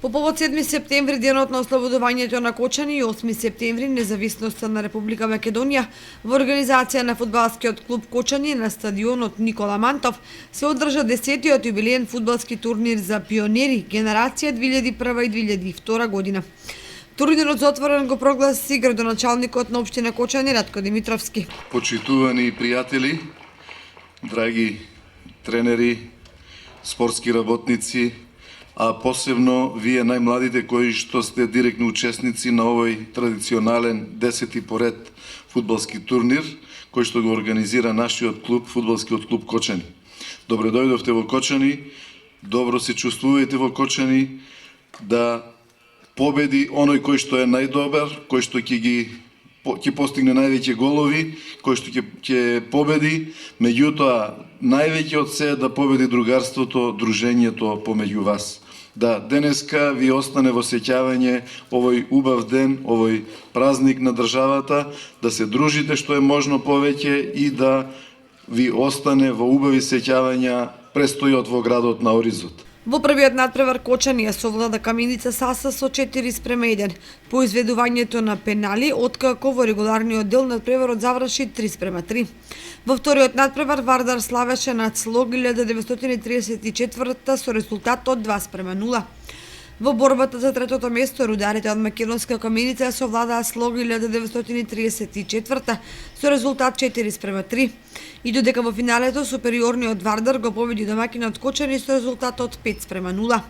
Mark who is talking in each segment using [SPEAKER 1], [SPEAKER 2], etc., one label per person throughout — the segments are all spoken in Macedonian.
[SPEAKER 1] По повод 7 септември, денот на ослободувањето на Кочани и 8 септември, независноста на Република Македонија, во организација на фудбалскиот клуб Кочани на стадионот Никола Мантов се одржа 10-тиот јубилеен фудбалски турнир за пионери генерација 2001 и 2002 година. Турнирот за отворен го прогласи градоначалникот на општина Кочани Ратко Димитровски.
[SPEAKER 2] Почитувани пријатели, драги тренери, спортски работници, а посебно вие најмладите кои што сте директни учесници на овој традиционален 10-ти поред фудбалски турнир кој што го организира нашиот клуб, фудбалскиот клуб Кочани. Добре дојдовте во Кочани, добро се чувствувајте во Кочани, да победи оној кој што е најдобар, кој што ќе постигне највеќе голови, кој што ќе победи, меѓутоа највеќе од се да победи другарството, дружењето помеѓу вас. Да денеска ви остане во сеќавање овој убав ден, овој празник на државата, да се дружите што е можно повеќе и да ви остане во убави сеќавања престојот во градот на Оризот.
[SPEAKER 1] Во првиот надпревар Кочани ја совлада Каменица Саса со 4:1 по изведувањето на пенали, откако во регуларниот дел надпреварот заврши 3:3. Во вториот надпревар Вардар славеше над Слог 1934 со резултат од 2:0. Во борбата за третото место рударите од македонска Каменица совладаа Слог 1934 со резултат 4:3. И додека во финалето супериорниот Вардар го победи домаќинот Кочани со резултатот 5:0.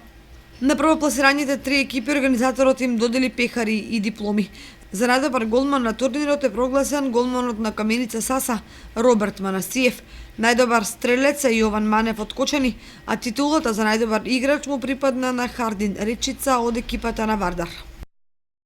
[SPEAKER 1] На првопласираните три екипи организаторот им додели пехари и дипломи. За најдобар голман на турнирот е прогласен голманот на Каменица Саса Роберт Манасиев. Најдобар стрелец е Јован Манев од Кочани, а титулата за најдобар играч му припадна на Хардин Речица од екипата на Вардар.